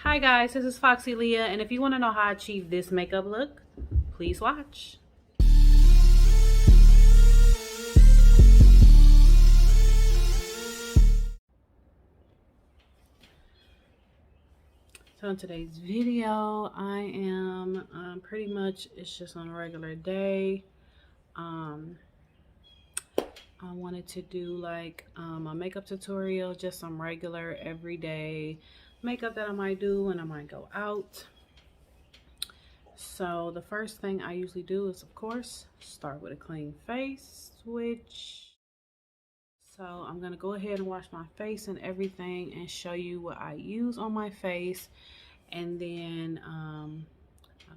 Hi guys, this is FOXYLIA, and if you want to know how I achieve this makeup look, please watch. So in today's video, I am pretty much, it's just on a regular day. I wanted to do like a makeup tutorial, just some regular everyday makeup that I might do when I might go out. So the first thing I usually do is, of course, start with a clean face, so I'm gonna go ahead and wash my face and everything and show you what I use on my face, and then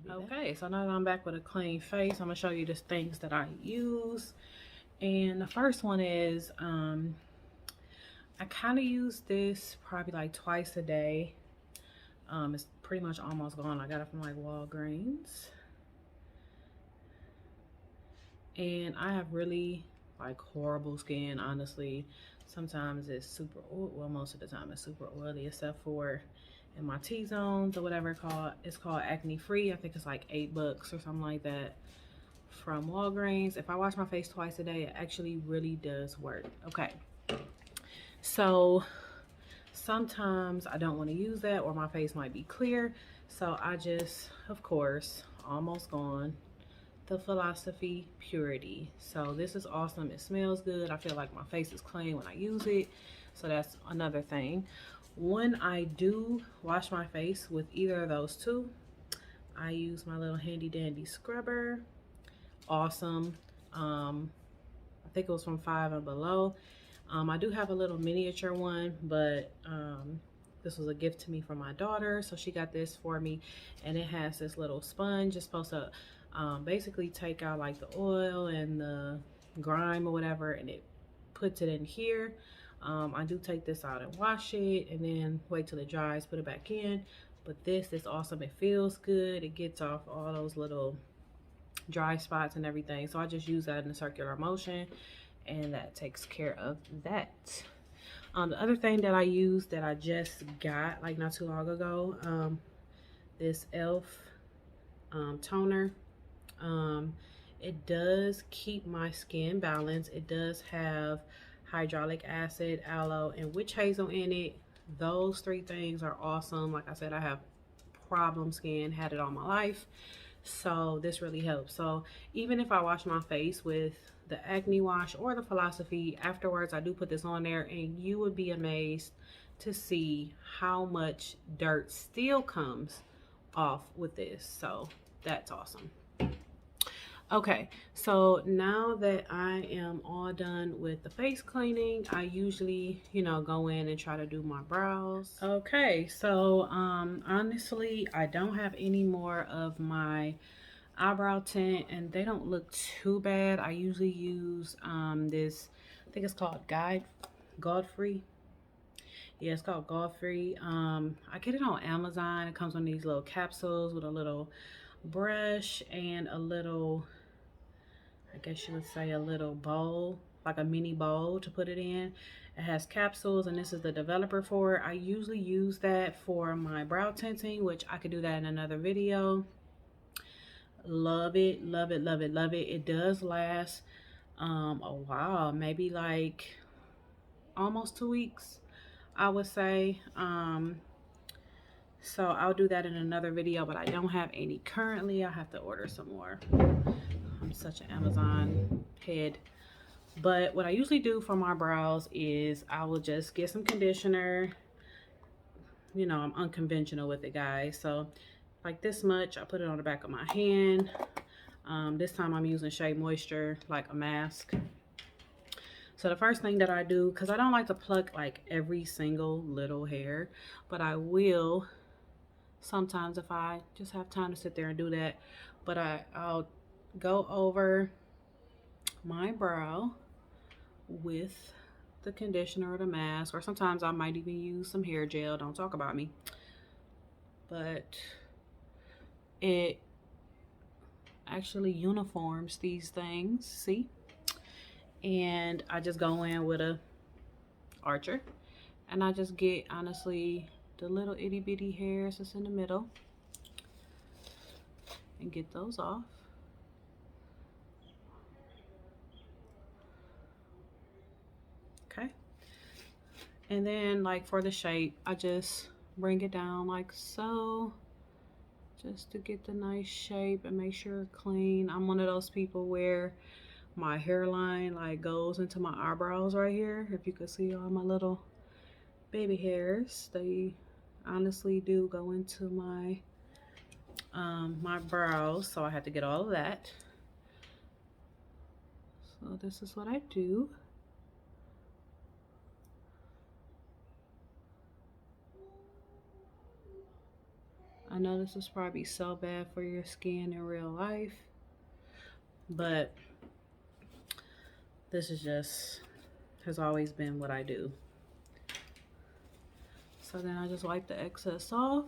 okay, so now that I'm back with a clean face, I'm gonna show you the things that I use. And the first one is I kind of use this probably like twice a day. It's pretty much almost gone. I got it from like Walgreens, and I have really like horrible skin, honestly. Sometimes it's super oily, well, most of the time it's super oily, except for in my T-zones or whatever it's called Acne-Free. I think it's like $8 or something like that from Walgreens. If I wash my face twice a day, it actually really does work. Okay, so sometimes I don't want to use that, or my face might be clear, so I just, of course, almost gone, the Philosophy Purity. So this is awesome. It smells good. I feel like my face is clean when I use it, so that's another thing. When I do wash my face with either of those two, I use my little handy dandy scrubber. Awesome. I think it was from Five and Below. I do have a little miniature one, but this was a gift to me from my daughter, so she got this for me, and it has this little sponge. It's supposed to basically take out like the oil and the grime or whatever, and it puts it in here. I do take this out and wash it, and then wait till it dries, put it back in. But this is awesome. It feels good. It gets off all those little dry spots and everything, so I just use that in a circular motion, and that takes care of that. The other thing that I use that I just got like not too long ago, this e.l.f. Toner. It does keep my skin balanced. It does have hyaluronic acid, aloe, and witch hazel in it. Those three things are awesome. Like I said, I have problem skin, had it all my life, so this really helps. So even if I wash my face with the acne wash or the Philosophy, afterwards I do put this on there, and you would be amazed to see how much dirt still comes off with this. So that's awesome. Okay, so now that I am all done with the face cleaning, I usually, go in and try to do my brows. Okay, so honestly, I don't have any more of my eyebrow tint, and they don't look too bad. I usually use this, I think it's called Godfrey. Yeah, it's called Godfrey. I get it on Amazon. It comes on these little capsules with a little brush and a little, I guess you would say, a little bowl, like a mini bowl to put it in. It has capsules, and this is the developer for it. I usually use that for my brow tinting, which I could do that in another video. Love it, love it, love it, love it. It does last a while, maybe like almost 2 weeks, I would say. So I'll do that in another video, but I don't have any currently. I have to order some more. I'm such an Amazon head. But what I usually do for my brows is I will just get some conditioner. I'm unconventional with it, guys. So like this much, I put it on the back of my hand. This time I'm using Shea Moisture, like a mask. So the first thing that I do, because I don't like to pluck like every single little hair, but I will sometimes if I just have time to sit there and do that. But I'll go over my brow with the conditioner or the mask, or sometimes I might even use some hair gel. Don't talk about me. But it actually uniforms these things, see? And I just go in with a archer, and I just get, honestly, the little itty bitty hairs that's in the middle and get those off. Okay. And then like for the shape, I just bring it down like so, just to get the nice shape and make sure it's clean. I'm one of those people where my hairline like goes into my eyebrows right here. If you could see all my little baby hairs, they honestly do go into my my brows, so I had to get all of that. So this is what I do. I know this is probably so bad for your skin in real life, but this is just has always been what I do. So then I just wipe the excess off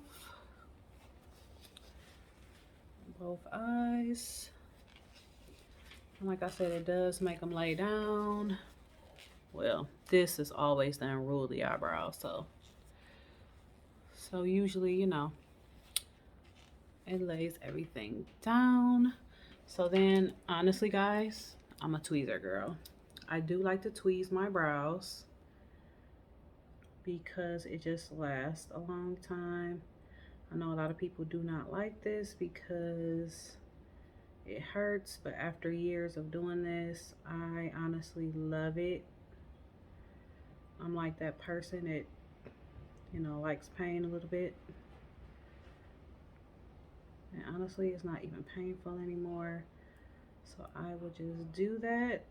both eyes. And like I said, it does make them lay down. Well, this is always the unruly eyebrow, so usually, you know, it lays everything down. So then, honestly, guys, I'm a tweezer girl. I do like to tweeze my brows because it just lasts a long time. I know a lot of people do not like this because it hurts, but after years of doing this, I honestly love it. I'm like that person that, you know, likes pain a little bit. And honestly, it's not even painful anymore. So I will just do that.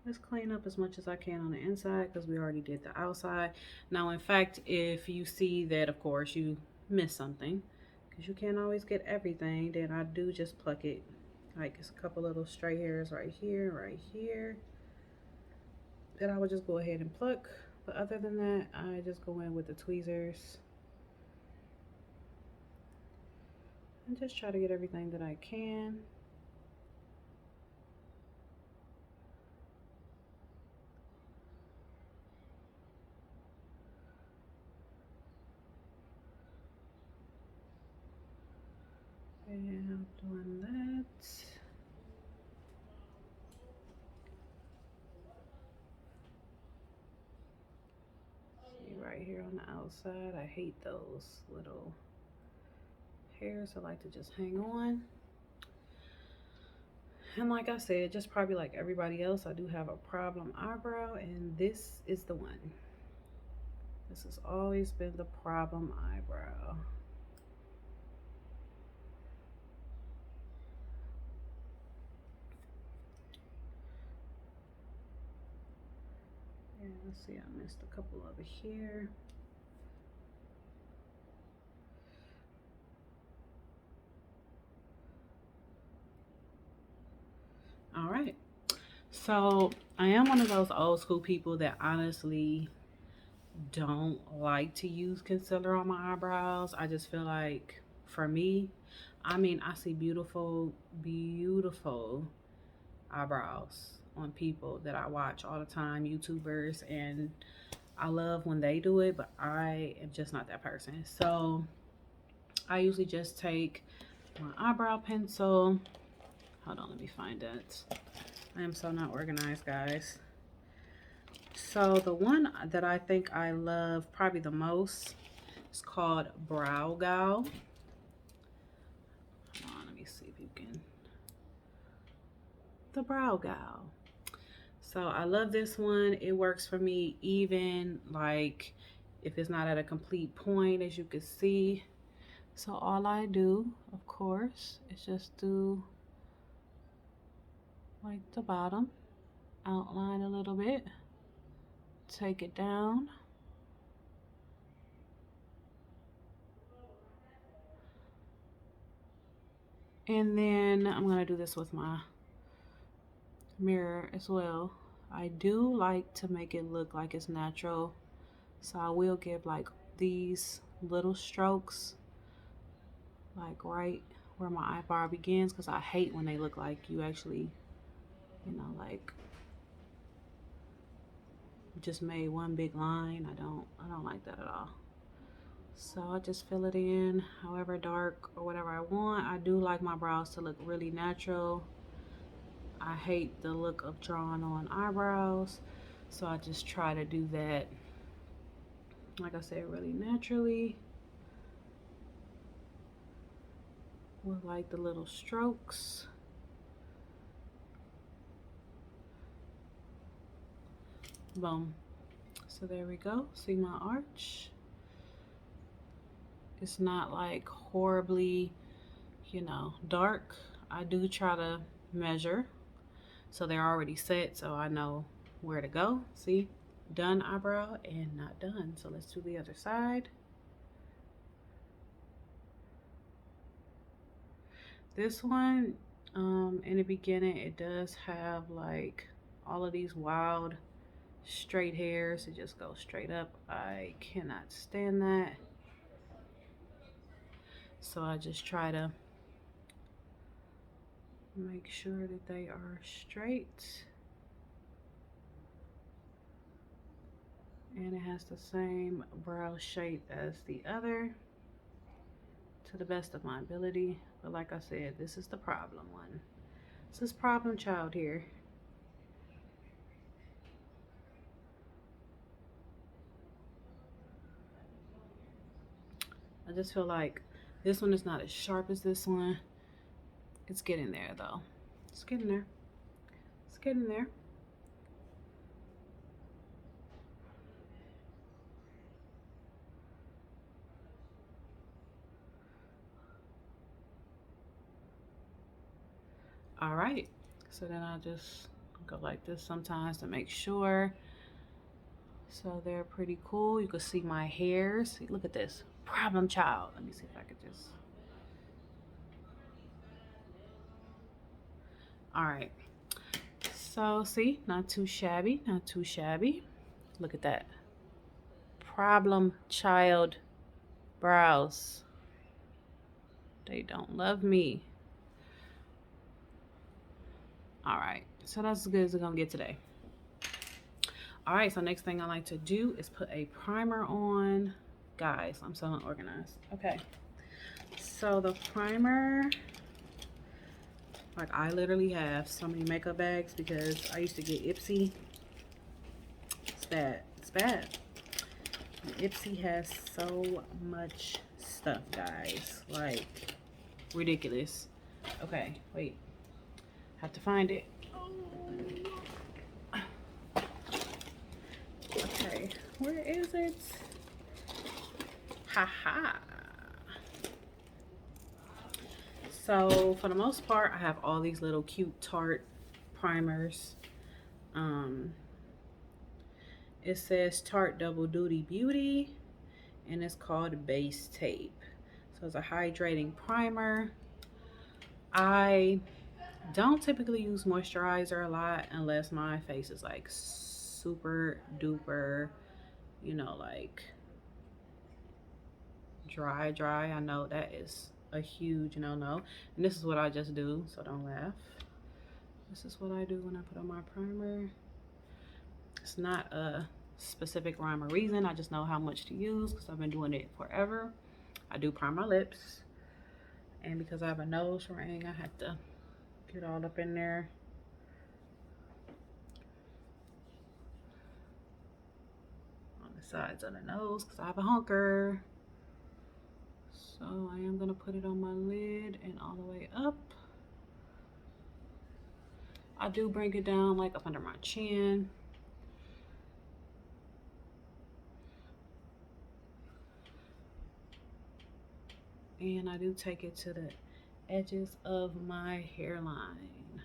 Let's clean up as much as I can on the inside because we already did the outside. Now, in fact, if you see that, of course, you missed something, because you can't always get everything, then I do just pluck it. Like it's a couple little stray hairs right here, that I would just go ahead and pluck. But other than that, I just go in with the tweezers and just try to get everything that I can. And I'm doing that. Right here on the outside, I hate those little hairs. I like to just hang on. And like I said, just probably like everybody else, I do have a problem eyebrow, and this is the one. This has always been the problem eyebrow. Yeah, let's see, I missed a couple over here. All right, so I am one of those old school people that honestly don't like to use concealer on my eyebrows. I just feel like, for me, I mean, I see beautiful eyebrows on people that I watch all the time, YouTubers, and I love when they do it, but I am just not that person. So I usually just take my eyebrow pencil. Hold on, let me find it. I am so not organized, guys. So the one that I think I love probably the most is called Brow Gal. Hold on, let me see if you can. The Brow Gal. So I love this one. It works for me even like if it's not at a complete point, as you can see. So all I do, of course, is just do like the bottom, outline a little bit, take it down. And then I'm gonna do this with my mirror as well. I do like to make it look like it's natural, so I will give like these little strokes like right where my eyebrow begins, because I hate when they look like you actually, you know, like just made one big line. I don't like that at all. So I just fill it in however dark or whatever I want. I do like my brows to look really natural. I hate the look of drawing on eyebrows, so I just try to do that, like I said, really naturally with like the little strokes. Boom. So there we go. See my arch? It's not like horribly, you know, dark. I do try to measure, so they're already set, so I know where to go. See, done eyebrow and not done. So let's do the other side. This one, in the beginning, it does have like all of these wild straight hairs. It just goes straight up. I cannot stand that. So I just try to make sure that they are straight. And it has the same brow shape as the other to the best of my ability. But like I said, this is the problem one. This is problem child here. I just feel like this one is not as sharp as this one. It's getting there though. It's getting there. It's getting there. All right, so then I just go like this sometimes to make sure. So they're pretty cool. You can see my hairs. See, look at this. Problem child. Let me see if I could just. All right. So see, not too shabby, not too shabby. Look at that. Problem child brows. They don't love me. All right, so that's as good as it's gonna get today. All right, so next thing I like to do is put a primer on. Guys, I'm so unorganized. Okay, so the primer, like I literally have so many makeup bags because I used to get Ipsy. It's bad, it's bad. Ipsy has so much stuff, guys, like ridiculous. Okay, wait, have to find it. Okay, where is it? Haha. So for the most part, I have all these little cute Tarte primers. It says Tarte Double Duty Beauty, and it's called Base Tape. So it's a hydrating primer. I don't typically use moisturizer a lot unless my face is like super duper, you know, like dry. I know that is a huge no-no, and this is what I just do, so don't laugh. This is what I do when I put on my primer. It's not a specific rhyme or reason. I just know how much to use because I've been doing it forever. I do prime my lips, and because I have a nose ring, I have to get all up in there. On the sides of the nose because I have a honker. So I am gonna put it on my lid and all the way up. I do bring it down like up under my chin. And I do take it to the edges of my hairline.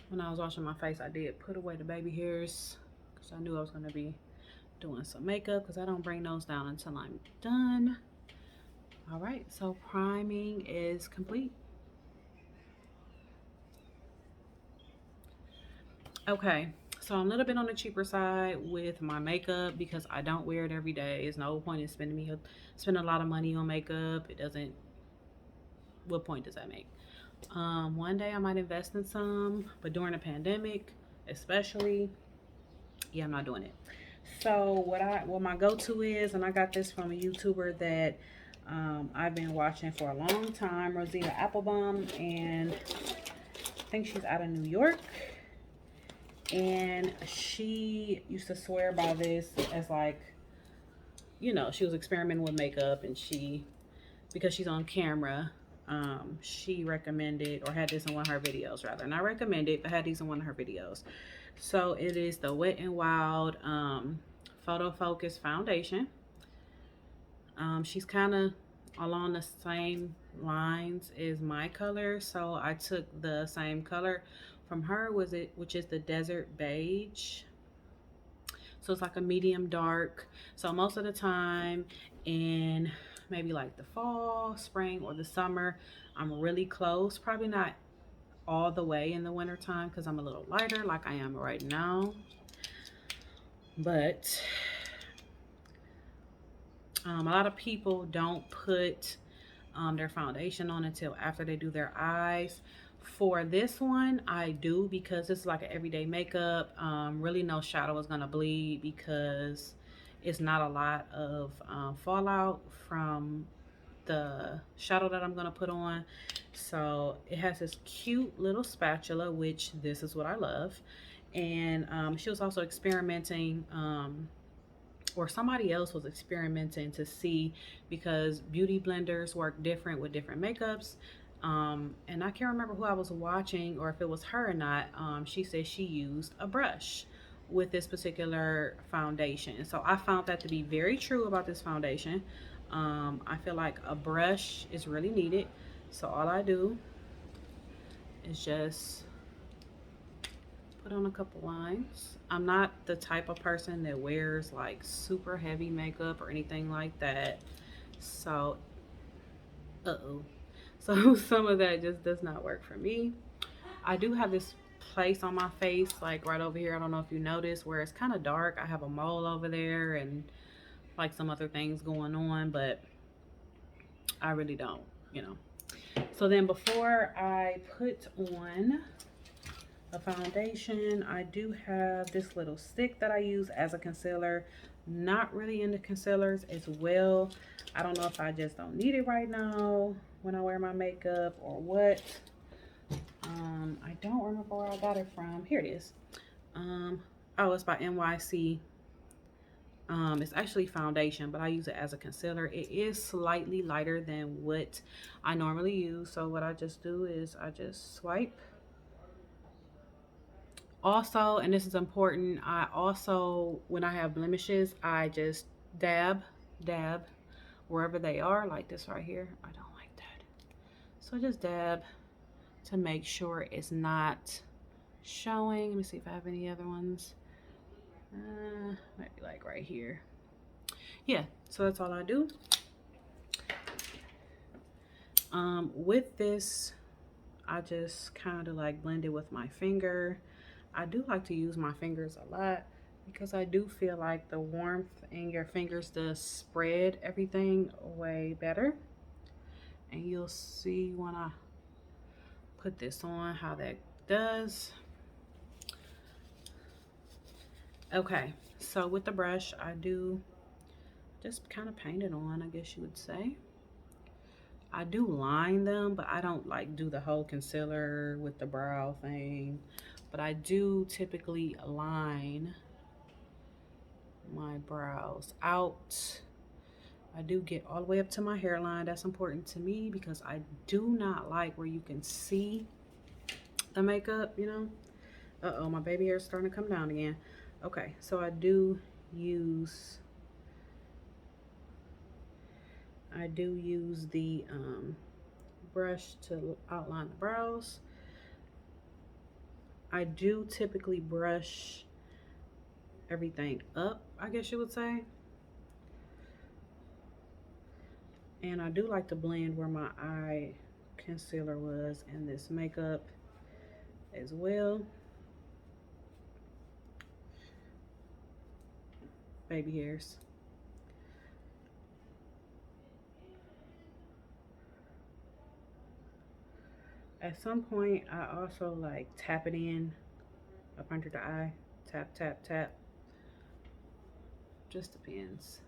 When I was washing my face, I did put away the baby hairs because I knew I was going to be doing some makeup because I don't bring those down until I'm done. All right, so priming is complete. Okay, so I'm a little bit on the cheaper side with my makeup because I don't wear it every day. There's no point in spending a lot of money on makeup. It doesn't, what point does that make? One day I might invest in some, but during the pandemic, especially, yeah, I'm not doing it. So what my go-to is, and I got this from a YouTuber that I've been watching for a long time, Rosita Applebaum, and I think she's out of New York. And she used to swear by this as like, you know, she was experimenting with makeup, and because she's on camera, she recommended, or had this in one of her videos rather. Not recommended, but had these in one of her videos. So it is the Wet n Wild Photo Focus Foundation. She's kind of along the same lines as my color, so I took the same color from her, which is the Desert Beige. So it's like a medium dark. So most of the time in maybe like the fall, spring, or the summer, I'm really close. Probably not all the way in the winter time because I'm a little lighter like I am right now. But a lot of people don't put their foundation on until after they do their eyes. For this one, I do, because it's like an everyday makeup. Really no shadow is gonna bleed because it's not a lot of fallout from the shadow that I'm gonna put on. So it has this cute little spatula, which this is what I love. And she was also experimenting, or somebody else was experimenting to see, because beauty blenders work different with different makeups. And I can't remember who I was watching or if it was her or not. She said she used a brush with this particular foundation. So I found that to be very true about this foundation. I feel like a brush is really needed. So all I do is just put on a couple lines. I'm not the type of person that wears like super heavy makeup or anything like that. So, so some of that just does not work for me. I do have this place on my face, like right over here. I don't know if you noticed, where it's kind of dark. I have a mole over there and like some other things going on, but I really don't, you know. So then before I put on a foundation, I do have this little stick that I use as a concealer. Not really into concealers as well. I don't know if I just don't need it right now when I wear my makeup or what. I don't remember where I got it from. Here it is. Oh, it's by NYC. It's actually foundation, but I use it as a concealer. It is slightly lighter than what I normally use. So what I just do is I just swipe. Also, and this is important, I also, when I have blemishes, I just dab wherever they are, like this right here. I don't like that. So just dab to make sure it's not showing. Let me see if I have any other ones. Maybe like right here. Yeah, so that's all I do. With this, I just kind of like blend it with my finger. I do like to use my fingers a lot because I do feel like the warmth in your fingers does spread everything way better. And you'll see when I put this on how that does. Okay, so with the brush, I do just kind of paint it on, I guess you would say. I do line them, but I don't like do the whole concealer with the brow thing. But I do typically line my brows out. I do get all the way up to my hairline. That's important to me because I do not like where you can see the makeup, you know. Uh-oh, my baby hair is starting to come down again. Okay, so I do use the brush to outline the brows. I do typically brush everything up, I guess you would say. And I do like to blend where my eye concealer was in this makeup as well. Baby hairs. At some point, I also like tap it in up under the eye. Tap, tap, tap. Just depends.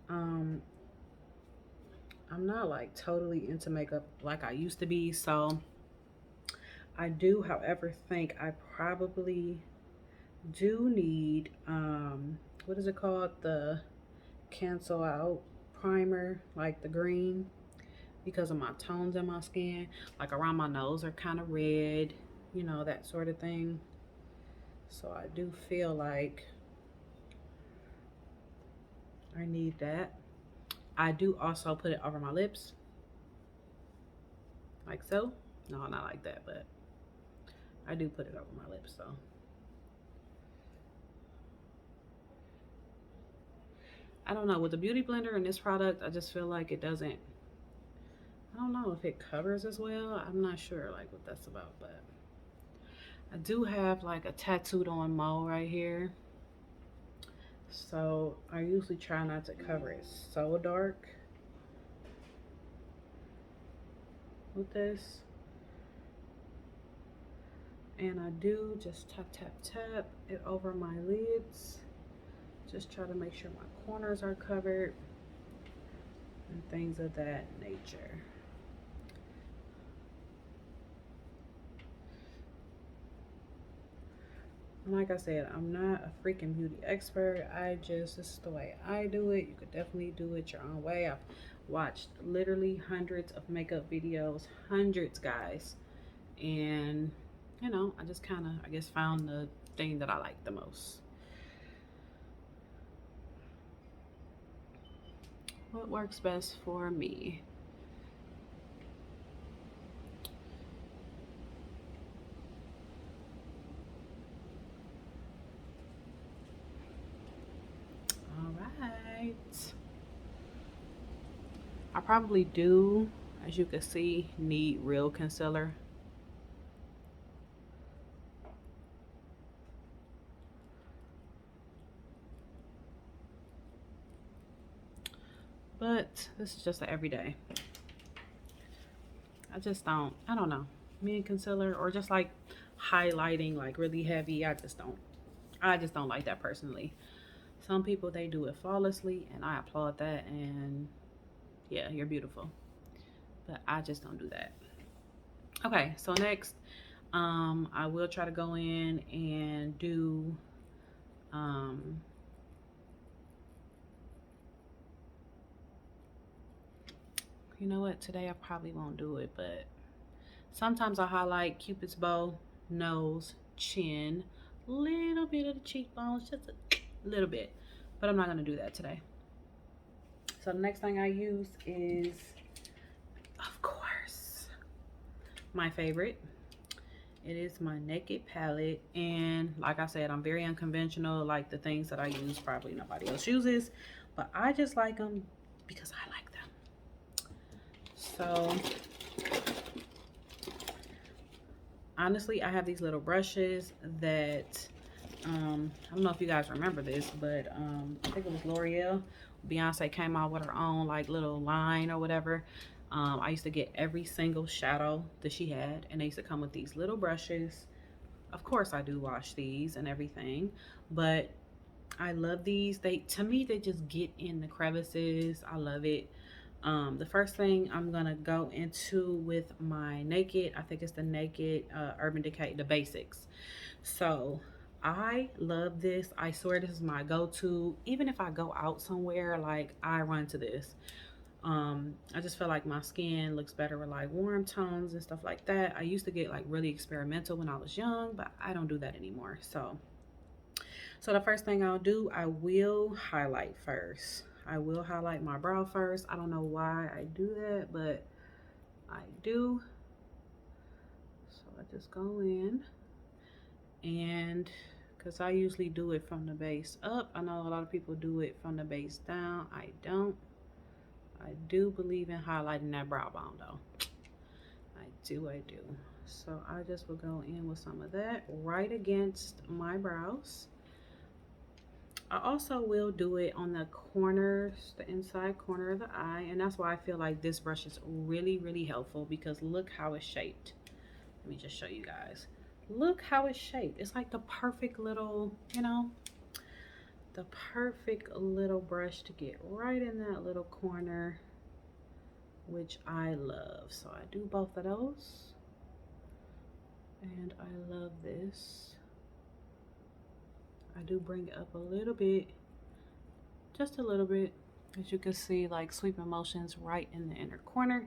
Um, I'm not like totally into makeup like I used to be, so I do, however, think I probably do need what is it called? The cancel out primer, like the green, because of my tones in my skin. Like around my nose are kind of red, you know, that sort of thing. So I do feel like I need that. I do also put it over my lips, like so. No, not like that, but I do put it over my lips, so. I don't know, with the Beauty Blender and this product, I just feel like it doesn't, I don't know if it covers as well. I'm not sure like what that's about, but I do have like a tattooed on mole right here. So I usually try not to cover it so dark with this. And I do just tap, tap, tap it over my lids. Just try to make sure my corners are covered and things of that nature. And like I said, I'm not a freaking beauty expert. This is the way I do it. You could definitely do it your own way. I've watched literally hundreds of makeup videos, hundreds, guys. And, you know, I just kind of, I guess, found the thing that I like the most. What works best for me? All right. I probably do, as you can see, need real concealer. But this is just an everyday. I don't know. Me and concealer or just like highlighting like really heavy, I just don't like that personally. Some people, they do it flawlessly and I applaud that, and yeah, you're beautiful. But I just don't do that. Okay, so next, I will try to go in and do you know what, today I probably won't do it, but sometimes I highlight Cupid's bow, nose, chin, little bit of the cheekbones, just a little bit, but I'm not gonna do that today. So the next thing I use is, of course, my favorite. It is my Naked palette, and like I said, I'm very unconventional. Like the things that I use, probably nobody else uses, but I just like them because I like them. So honestly, I have these little brushes that I don't know if you guys remember this, but I think it was L'Oreal. Beyonce came out with her own like little line or whatever. I used to get every single shadow that she had, and they used to come with these little brushes. Of course, I do wash these and everything, but I love these. To me, they just get in the crevices. I love it. The first thing I'm gonna go into with my Naked, I think it's the Naked Urban Decay, the basics. So I love this. I swear this is my go-to. Even if I go out somewhere, like I run to this. I just feel like my skin looks better with like warm tones and stuff like that. I used to get like really experimental when I was young, but I don't do that anymore. So the first thing I'll do, I will highlight first. I will highlight my brow first. I don't know why I do that, but I do. So I just go in, and because I usually do it from the base up. I know a lot of people do it from the base down. I don't. I do believe in highlighting that brow bone though. I do. So I just will go in with some of that right against my brows. I also will do it on the corners, the inside corner of the eye, and that's why I feel like this brush is really, really helpful, because look how it's shaped. Let me just show you guys. Look how it's shaped. It's like the perfect little, you know, the perfect little brush to get right in that little corner, which I love. So I do both of those, and I love this. I do bring it up a little bit, just a little bit, as you can see, like sweeping motions right in the inner corner.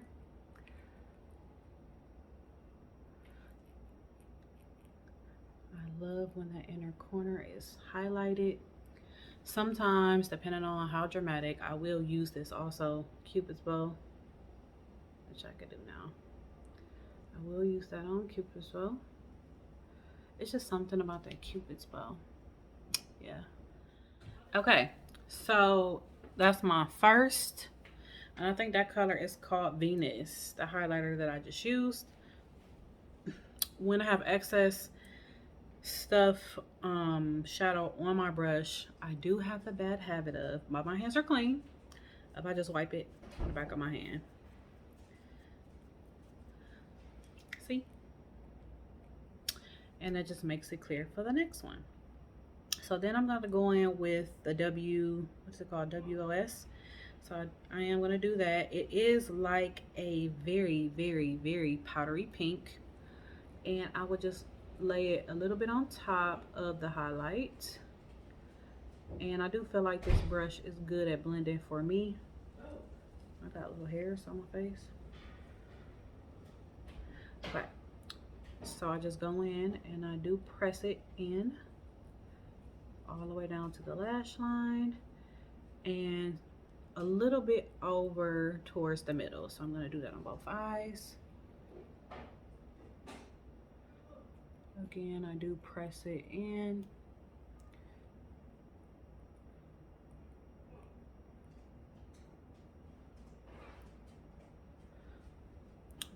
I love when that inner corner is highlighted. Sometimes, depending on how dramatic, I will use this also, Cupid's bow, which I could do now. I will use that on Cupid's bow. It's just something about that Cupid's bow. Yeah. Okay, so that's my first, and I think that color is called Venus, the highlighter that I just used. When I have excess stuff, shadow on my brush, I do have the bad habit of, but my hands are clean, if I just wipe it on the back of my hand. See? And that just makes it clear for the next one. So then I'm going to go in with the what's it called? WOS. So I am going to do that. It is like a very, very, very powdery pink. And I would just lay it a little bit on top of the highlight. And I do feel like this brush is good at blending for me. I got little hairs on my face. Okay. So I just go in and I do press it in all the way down to the lash line and a little bit over towards the middle. So I'm going to do that on both eyes. Again, I do press it in.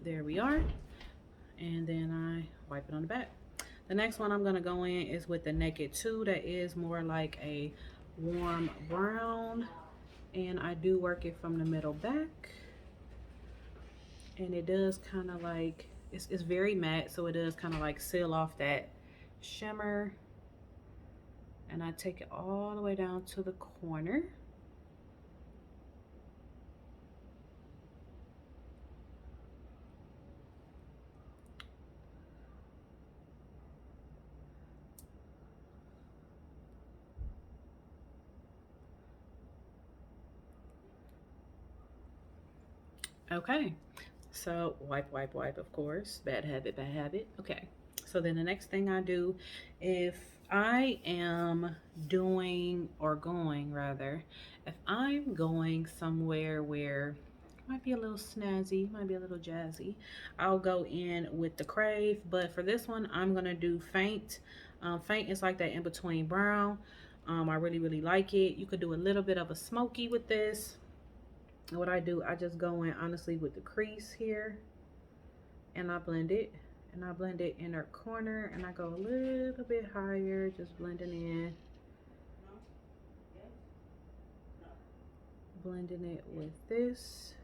There we are. And then I wipe it on the back. The next one I'm going to go in is with the Naked 2. That is more like a warm brown. And I do work it from the middle back. And it does kind of like, it's very matte, so it does kind of like seal off that shimmer. And I take it all the way down to the corner. Okay, so wipe, wipe, wipe, of course. Bad habit, bad habit. Okay, so then the next thing I do, if I am doing, or going rather, if I'm going somewhere where it might be a little snazzy, might be a little jazzy, I'll go in with the Crave. But for this one, I'm gonna do Faint. Faint is like that in between brown. I really, really like it. You could do a little bit of a smoky with this. What I do, I just go in honestly with the crease here and I blend it, and I blend it inner corner, and I go a little bit higher, just blending in, blending it with this.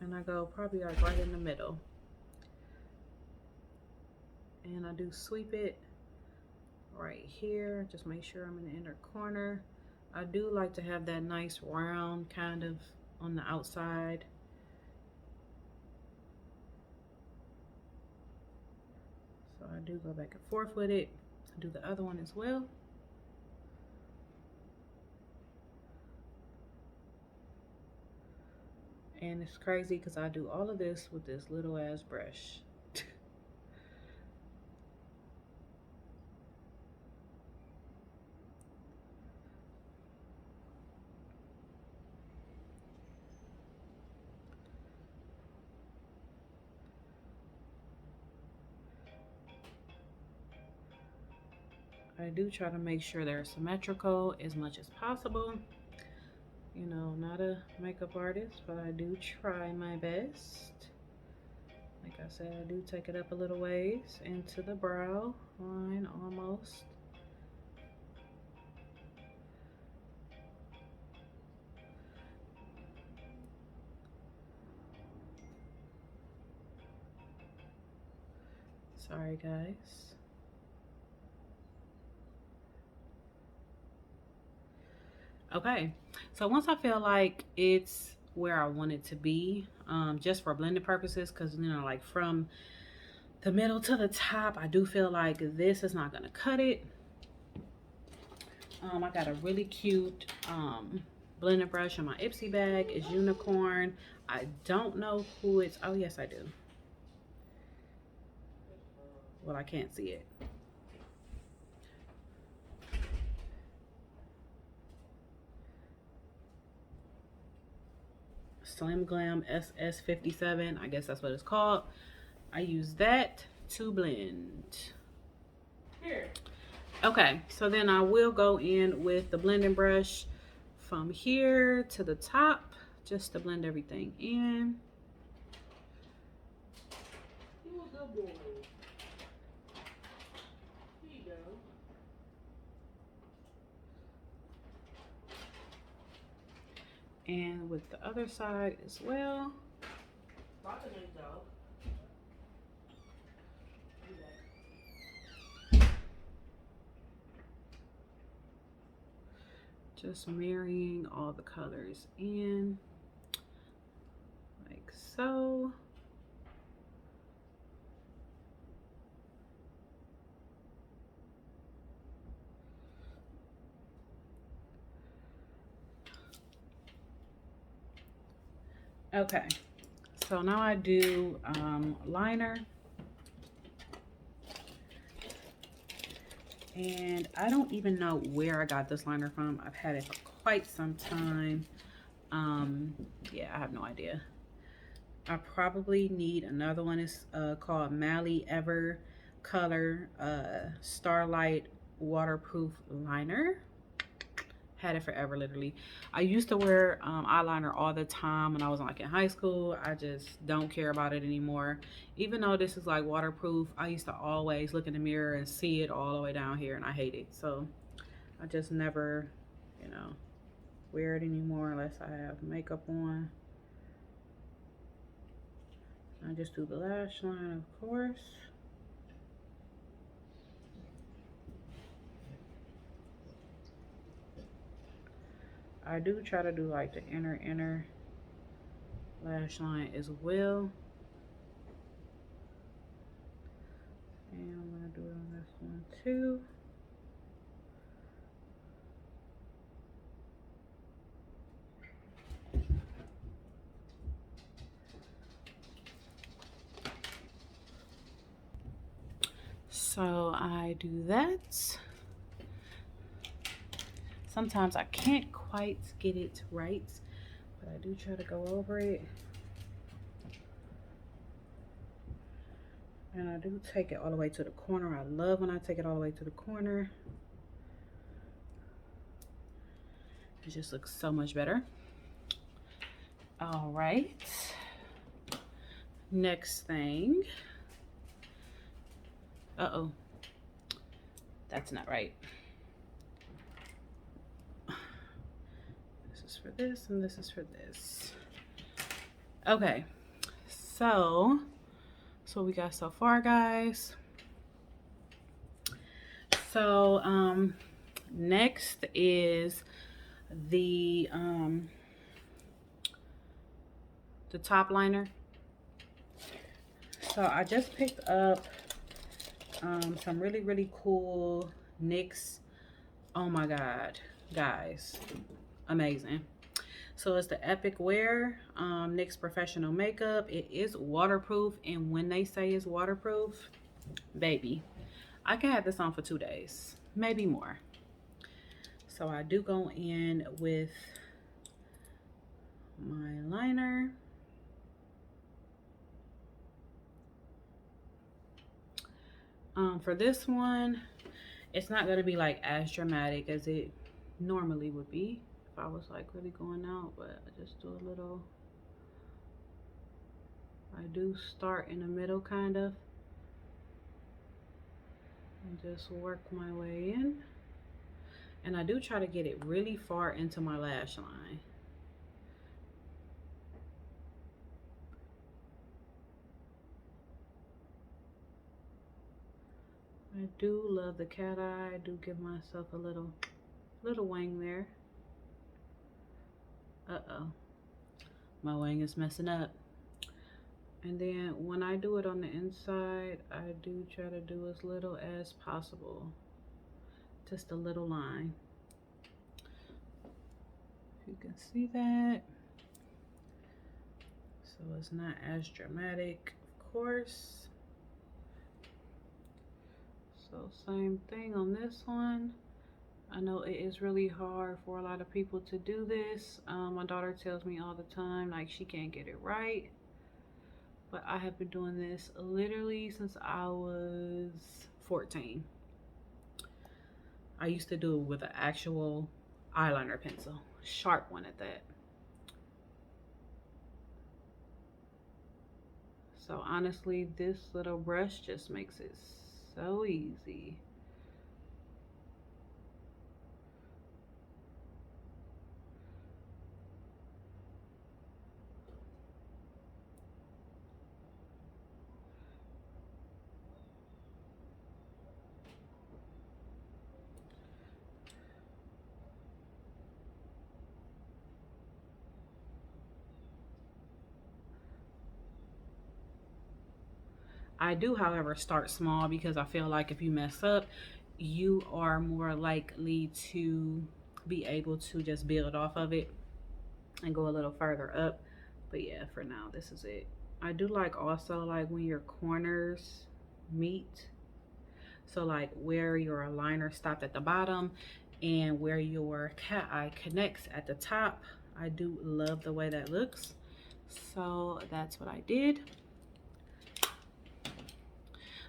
And I go probably like right in the middle, and I do sweep it right here. Just make sure I'm in the inner corner. I do like to have that nice round kind of on the outside. So I do go back and forth with it. I do the other one as well. And it's crazy because I do all of this with this little ass brush. I do try to make sure they're symmetrical as much as possible. You know, not a makeup artist, but I do try my best. Like I said, I do take it up a little ways into the brow line almost. Sorry guys. Okay, so once I feel like it's where I want it to be, just for blending purposes, because you know, like from the middle to the top, I do feel like this is not gonna cut it. I got a really cute blending brush in my Ipsy bag. It's Unicorn. I don't know who it's, oh yes I do. Well, I can't see it. Slim Glam SS57, I guess that's what it's called. I use that to blend. Here. Okay, so then I will go in with the blending brush from here to the top, just to blend everything in. You a good boy. Here you go. And with the other side as well. Just marrying all the colors in, like so. Okay, so now I do liner. And I don't even know where I got this liner from. I've had it for quite some time. Yeah, I have no idea. I probably need another one. It's called Mally Ever Color Starlight Waterproof Liner. Had it forever, literally. I used to wear eyeliner all the time when I was like in high school. I just don't care about it anymore. Even though this is like waterproof, I used to always look in the mirror and see it all the way down here, and I hate it. So I just never, you know, wear it anymore unless I have makeup on. I just do the lash line, of course. I do try to do like the inner lash line as well. And I'm gonna do it on this one too. So I do that. Sometimes I can't quite get it right, but I do try to go over it. And I do take it all the way to the corner. I love when I take it all the way to the corner. It just looks so much better. All right. Next thing. Uh-oh. That's not right. This is for this and this is for this. Okay. So we got so far, guys. So next is the top liner. So I just picked up some really cool NYX. Oh my god, guys, amazing. So it's the Epic Wear NYX Professional Makeup. It is waterproof, and when they say it's waterproof, baby, I can have this on for 2 days, maybe more. So I do go in with my liner. For this one, it's not gonna be like as dramatic as it normally would be if I was like really going out, but I just do a little I do start in the middle kind of and just work my way in. And I do try to get it really far into my lash line. I do love the cat eye. I do give myself a little wing there. Uh-oh. My wing is messing up. And then when I do it on the inside, I do try to do as little as possible. Just a little line. If you can see that. So it's not as dramatic, of course. So same thing on this one. I know it is really hard for a lot of people to do this. My daughter tells me all the time, like, she can't get it right. But I have been doing this literally since I was 14. I used to do it with an actual eyeliner pencil, sharp one at that. So honestly, this little brush just makes it so easy. I do, however, start small because I feel like if you mess up, you are more likely to be able to just build off of it and go a little further up. But yeah, for now, this is it. I do like also like when your corners meet. So like where your liner stopped at the bottom and where your cat eye connects at the top. I do love the way that looks. So that's what I did.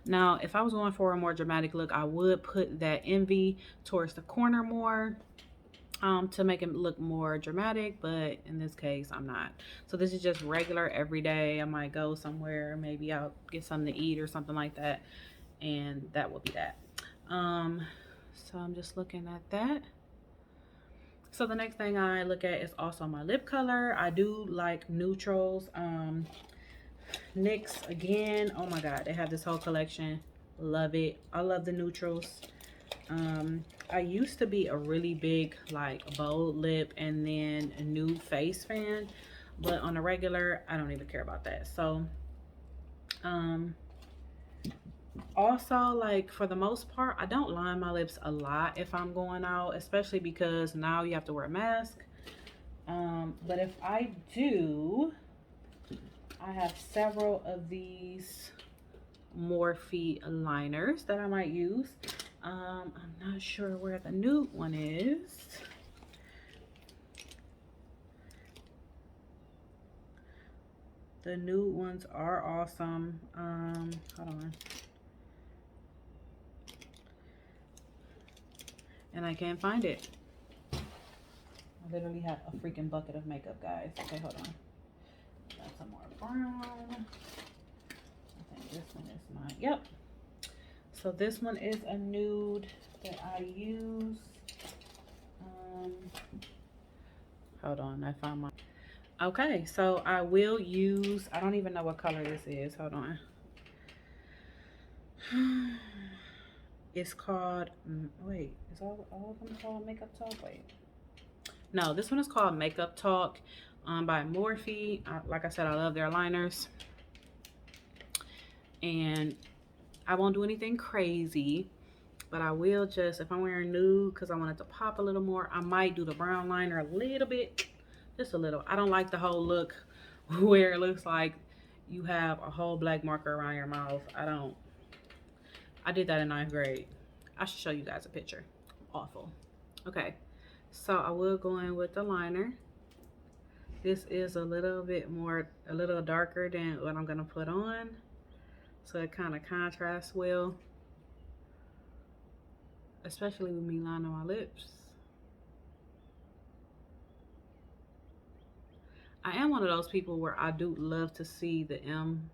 Now, if I was going for a more dramatic look, I would put that envy towards the corner more to make it look more dramatic, but in this case, I'm not. So this is just regular everyday. I might go somewhere, maybe I'll get something to eat or something like that, and that will be that. So I'm just looking at that. So the next thing I look at is also my lip color. I do like neutrals. NYX again, oh my god, they have this whole collection. Love it. I love the neutrals. I used to be a really big like bold lip and then a nude face fan, but on a regular I don't even care about that. So also, like, for the most part, I don't line my lips a lot if I'm going out, especially because now you have to wear a mask. But if I do, I have several of these Morphe liners that I might use. I'm not sure where the nude one is. The nude ones are awesome. Hold on. And I can't find it. I literally have a freaking bucket of makeup, guys. Okay, hold on. Got some more brown. I think this one is mine. Yep. So this one is a nude that I use. Hold on, I found my. Okay, so I will use. I don't even know what color this is. Hold on. It's called. Wait, is all of them called Makeup Talk? Wait. No, this one is called Makeup Talk by Morphe. Like I said, I love their liners. And I won't do anything crazy, but I will just, if I'm wearing nude because I want it to pop a little more, I might do the brown liner a little bit, just a little. I don't like the whole look where it looks like you have a whole black marker around your mouth. I did that in 9th grade. I should show you guys a picture. Awful. Okay, so I will go in with the liner. This is a little darker than what I'm gonna put on, so it kind of contrasts well, especially with me lining my lips. I am one of those people where I do love to see the M.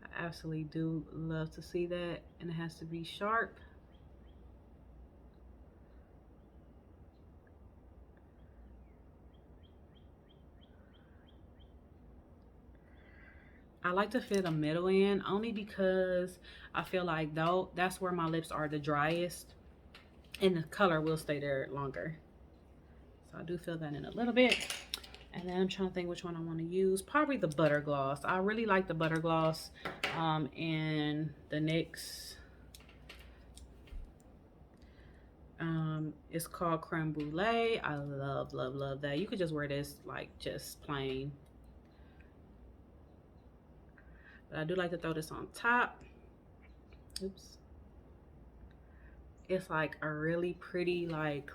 I absolutely do love to see that, and it has to be sharp. I like to fit a middle in only because I feel like though that's where my lips are the driest and the color will stay there longer. So I do fill that in a little bit. And then I'm trying to think which one I want to use. Probably the butter gloss. I really like the butter gloss in the NYX. It's called Creme Brulee. I love, love, love that. You could just wear this like just plain. But I do like to throw this on top. Oops. It's like a really pretty, like,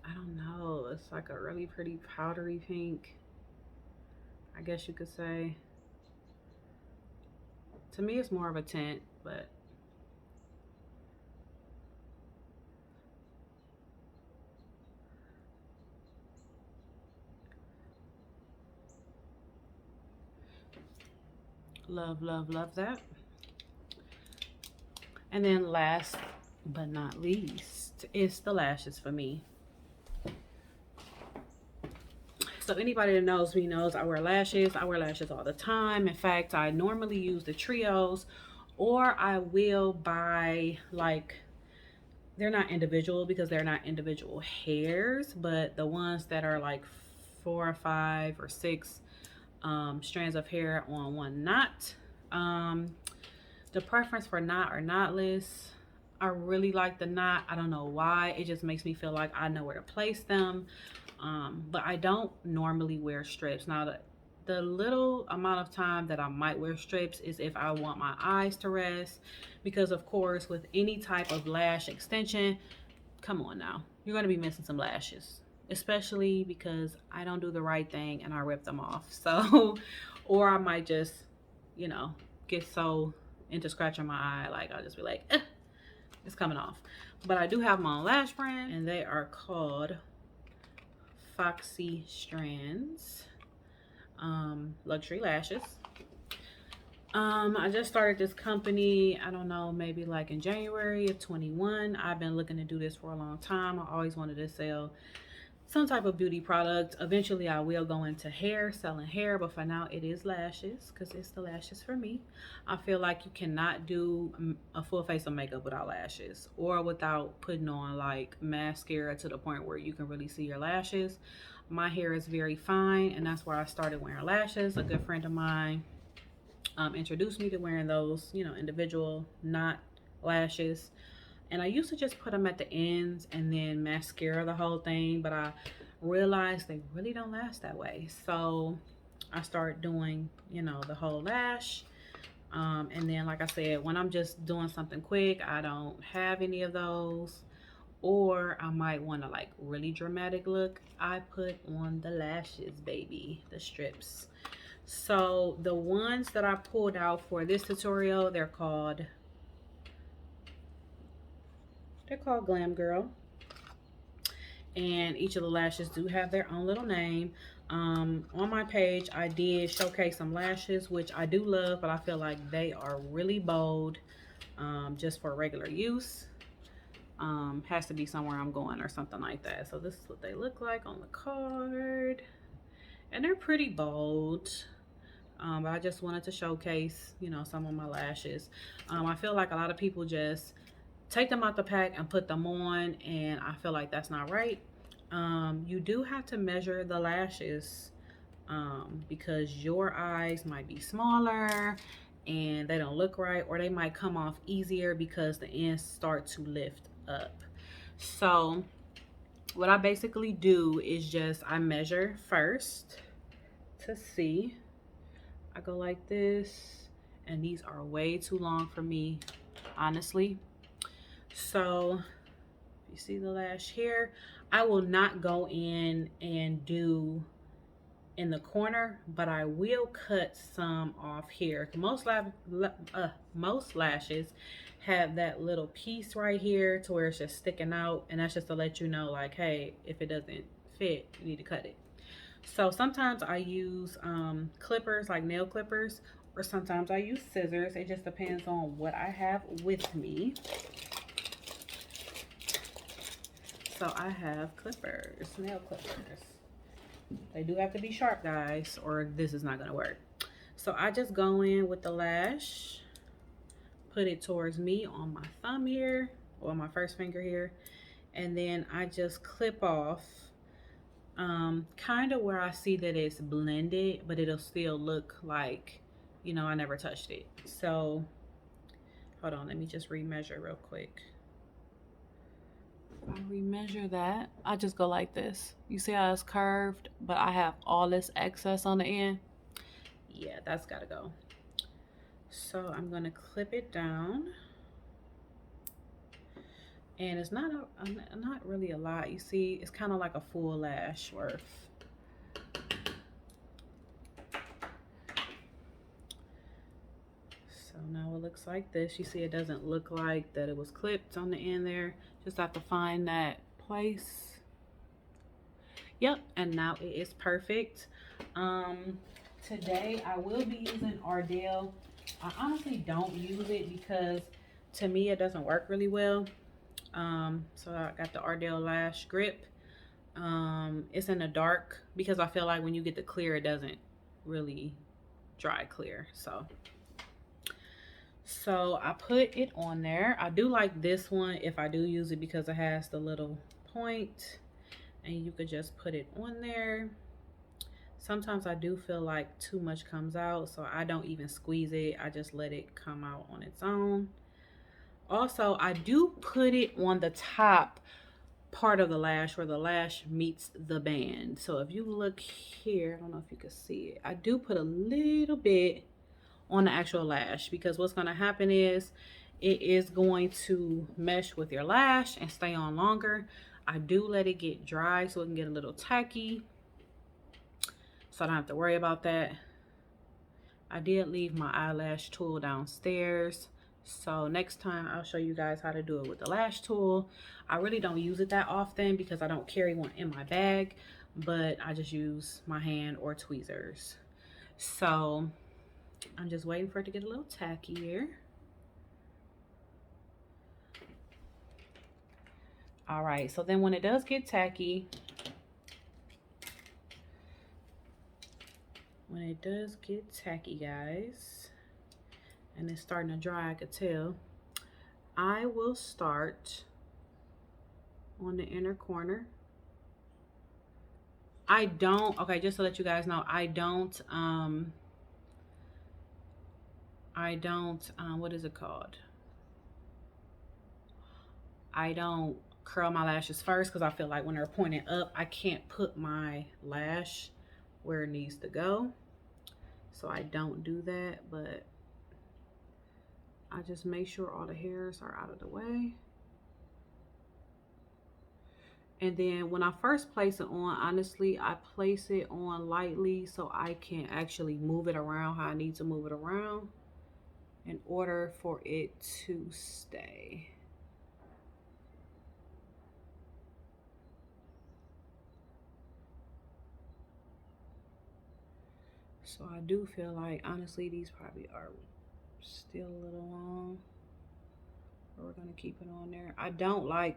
I don't know. It's like a really pretty powdery pink, I guess you could say. To me, it's more of a tint, but love, love, love that. And then last but not least is the lashes for me. So anybody that knows me knows I wear lashes. I wear lashes all the time. In fact, I normally use the trios, or I will buy, like, they're not individual because they're not individual hairs, but the ones that are like 4 or 5 or 6 strands of hair on one knot. The preference for knot or knotless, I really like the knot. I don't know why. It just makes me feel like I know where to place them. But I don't normally wear strips. Now, the little amount of time that I might wear strips is if I want my eyes to rest. Because, of course, with any type of lash extension, come on now, you're going to be missing some lashes. Especially because I don't do the right thing and I rip them off. So, or I might just, you know, get so into scratching my eye, like I'll just be like, it's coming off. But I do have my own lash brand, and they are called Foxy Strands luxury lashes. I just started this company, I don't know, maybe like in January of 21. I've been looking to do this for a long time. I always wanted to sell some type of beauty product. Eventually I will go into hair, selling hair, but for now it is lashes because it's the lashes for me. I feel like you cannot do a full face of makeup without lashes, or without putting on like mascara to the point where you can really see your lashes. My hair is very fine, and that's where I started wearing lashes. A good friend of mine introduced me to wearing those, you know, individual knot lashes. And I used to just put them at the ends and then mascara the whole thing, but I realized they really don't last that way. So I started doing, you know, the whole lash. And then, like I said, when I'm just doing something quick, I don't have any of those. Or I might want to like really dramatic look, I put on the lashes, baby, the strips. So the ones that I pulled out for this tutorial, they're called Glam Girl, and each of the lashes do have their own little name. On my page I did showcase some lashes, which I do love, but I feel like they are really bold just for regular use. Has to be somewhere I'm going or something like that. So this is what they look like on the card, and they're pretty bold. But I just wanted to showcase, you know, some of my lashes. I feel like a lot of people just take them out the pack and put them on, and I feel like that's not right. You do have to measure the lashes because your eyes might be smaller and they don't look right, or they might come off easier because the ends start to lift up. So what I basically do is just I measure first to see. I go like this, and these are way too long for me, honestly. So you see the lash here, I will not go in and do in the corner, but I will cut some off here. Most lashes have that little piece right here to where it's just sticking out, and that's just to let you know, like, hey, if it doesn't fit, you need to cut it. So sometimes I use clippers, like nail clippers, or sometimes I use scissors. It just depends on what I have with me. So I have clippers, nail clippers. They do have to be sharp, guys, or this is not gonna work. So I just go in with the lash, put it towards me on my thumb here, or my first finger here, and then I just clip off kind of where I see that it's blended, but it'll still look like, you know, I never touched it. So hold on, let me just remeasure real quick. If I remeasure that, I just go like this. You see how it's curved, but I have all this excess on the end? Yeah, that's gotta go. So I'm gonna clip it down. And it's not really a lot. You see, it's kind of like a full lash worth. So now it looks like this. You see, it doesn't look like that it was clipped on the end there. Just have to find that place. Yep, and now it is perfect. Today I will be using Ardell. I honestly don't use it because to me it doesn't work really well. So I got the Ardell Lash Grip. It's in the dark because I feel like when you get the clear, it doesn't really dry clear. So I put it on there. I do like this one if I do use it because it has the little point and you could just put it on there. Sometimes I do feel like too much comes out, so I don't even squeeze it. I just let it come out on its own. Also, I do put it on the top part of the lash where the lash meets the band. So if you look here, I don't know if you can see it, I do put a little bit on the actual lash because what's going to happen is it is going to mesh with your lash and stay on longer. I do let it get dry so it can get a little tacky, so I don't have to worry about that. I did leave my eyelash tool downstairs, so next time I'll show you guys how to do it with the lash tool. I really don't use it that often because I don't carry one in my bag, but I just use my hand or tweezers. So I'm just waiting for it to get a little tackier. All right, so then when it does get tacky, guys, and it's starting to dry, I could tell, I will start on the inner corner. I don't, okay, just to let you guys know, I don't, what is it called? I don't curl my lashes first because I feel like when they're pointing up, I can't put my lash where it needs to go. So I don't do that, but I just make sure all the hairs are out of the way. And then when I first place it on, honestly, I place it on lightly so I can actually move it around how I need to move it around in order for it to stay. So I do feel like, honestly, these probably are still a little long. But we're gonna keep it on there. I don't like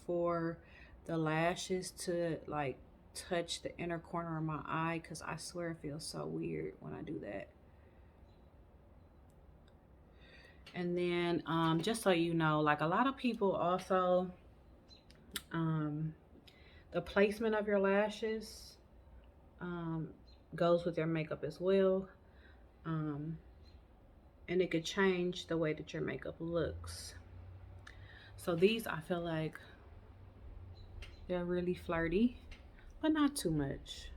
for the lashes to like touch the inner corner of my eye because I swear it feels so weird when I do that. And then just so you know, like a lot of people also, the placement of your lashes goes with your makeup as well. And it could change the way that your makeup looks. So these, I feel like they're really flirty, but not too much.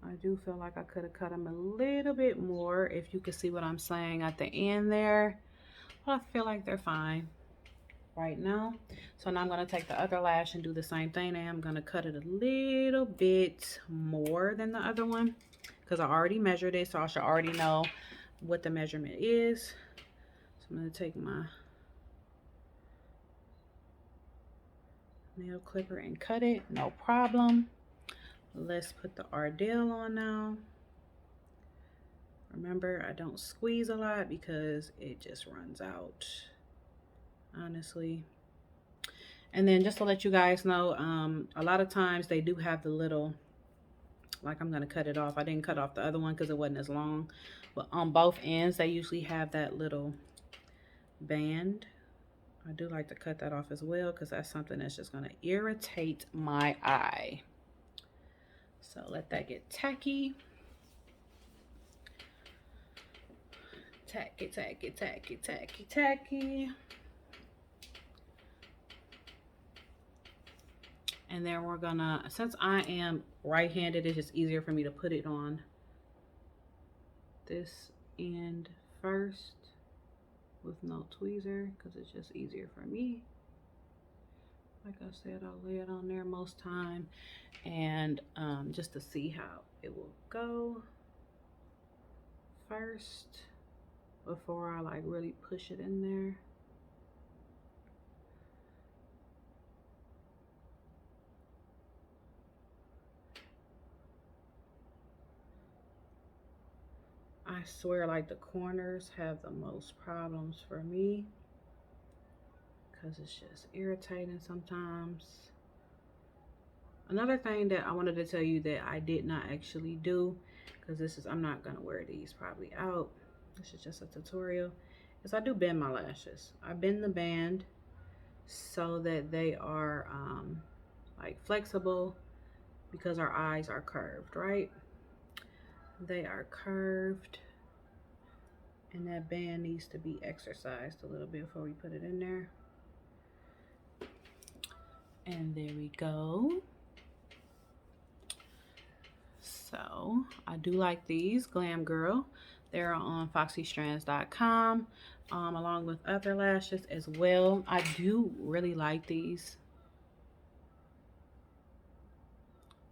I do feel like I could have cut them a little bit more, if you can see what I'm saying at the end there. But I feel like they're fine. right now. So now I'm going to take the other lash and do the same thing. And I'm going to cut it a little bit more than the other one because I already measured it, so I should already know what the measurement is. So I'm going to take my nail clipper and cut it, no problem. Let's put the Ardell on now. Remember, I don't squeeze a lot because it just runs out, honestly. And then just to let you guys know, a lot of times they do have the little, like I'm gonna cut it off. I didn't cut off the other one because it wasn't as long, but on both ends they usually have that little band. I do like to cut that off as well because that's something that's just gonna irritate my eye. So let that get tacky. Tacky, tacky, tacky, tacky, tacky. And then we're gonna, since I am right-handed, it's just easier for me to put it on this end first with no tweezer because it's just easier for me. Like I said, I'll lay it on there most time, and just to see how it will go first before I like really push it in there. I swear, like, the corners have the most problems for me because it's just irritating sometimes. Another thing that I wanted to tell you that I did not actually do, because this is, I'm not gonna wear these probably out, this is just a tutorial, is I do bend my lashes. I bend the band so that they are like flexible because our eyes are curved, right? They are curved, and that band needs to be exercised a little bit before we put it in there. And there we go. So I do like these Glam Girl. They're on FOXYStrands.com, along with other lashes as well. I do really like these.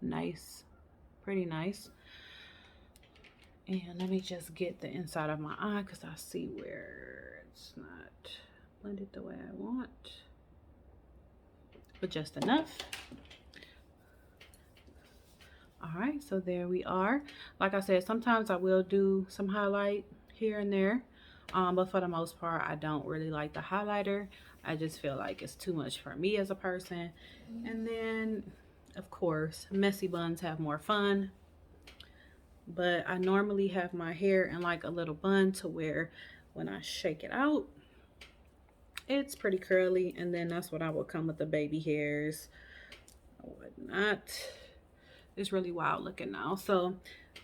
Nice, pretty nice. And let me just get the inside of my eye because I see where it's not blended the way I want, but just enough. All right, so there we are. Like I said, sometimes I will do some highlight here and there, but for the most part, I don't really like the highlighter. I just feel like it's too much for me as a person. And then, of course, messy buns have more fun. But I normally have my hair in like a little bun to where when I shake it out, it's pretty curly, and then that's what I will come with the baby hairs or whatnot. It's really wild looking now. So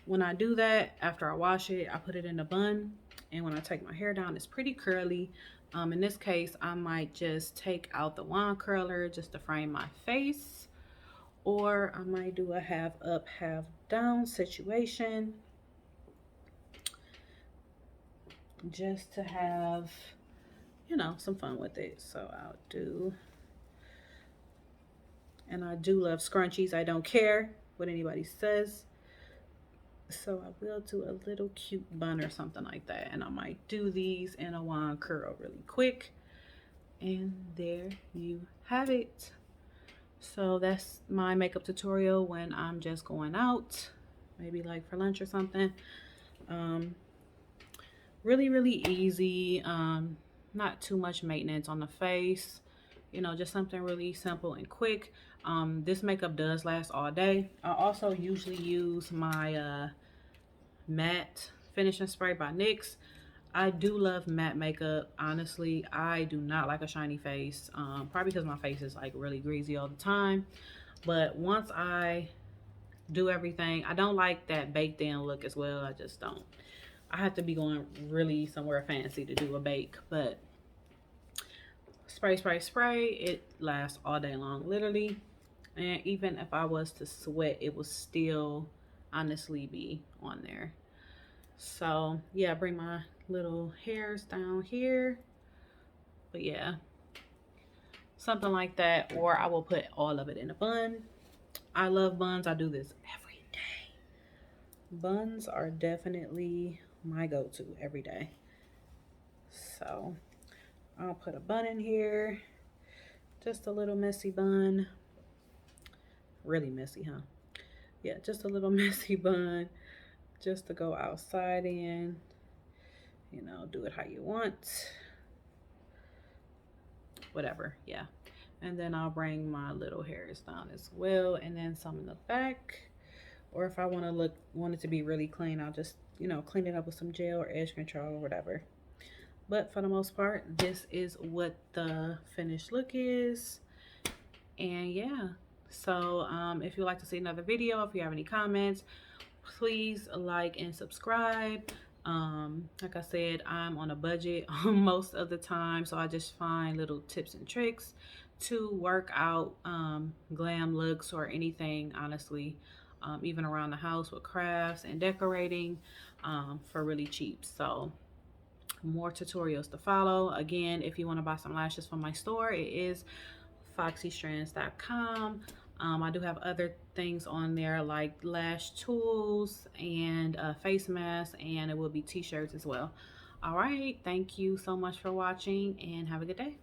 when I do that, after I wash it, I put it in a bun, and when I take my hair down, it's pretty curly. In this case, I might just take out the wand curler just to frame my face, or I might do a half up, half down situation just to have, you know, some fun with it. So I'll do, and I do love scrunchies. I don't care what anybody says. So I will do a little cute bun or something like that, and I might do these in a wand curl really quick. And there you have it. So that's my makeup tutorial when I'm just going out, maybe like for lunch or something. Really easy, not too much maintenance on the face, you know, just something really simple and quick. This makeup does last all day. I also usually use my matte finishing spray by NYX. I do love matte makeup. Honestly, I do not like a shiny face, probably because my face is like really greasy all the time. But once I do everything, I don't like that baked in look as well. I just don't. I have to be going really somewhere fancy to do a bake, but spray, it lasts all day long, literally. And even if I was to sweat, it will still honestly be on there. So yeah, bring my little hairs down here. But yeah, something like that, or I will put all of it in a bun. I love buns. I do this every day. Buns are definitely my go-to every day. So I'll put a bun in here. Just a little messy bun. Really messy, huh? Yeah, just a little messy bun just to go outside in. You know, do it how you want. Whatever, yeah. And then I'll bring my little hairs down as well, and then some in the back. Or if I want it to be really clean, I'll just, you know, clean it up with some gel or edge control or whatever. But for the most part, this is what the finished look is. And yeah, so if you'd like to see another video, if you have any comments, please like and subscribe. Like I said, I'm on a budget most of the time, so I just find little tips and tricks to work out glam looks or anything, honestly, even around the house with crafts and decorating for really cheap. So more tutorials to follow. Again, if you want to buy some lashes from my store, it is foxystrands.com. I do have other things on there like lash tools and face masks, and it will be t-shirts as well. All right, thank you so much for watching and have a good day.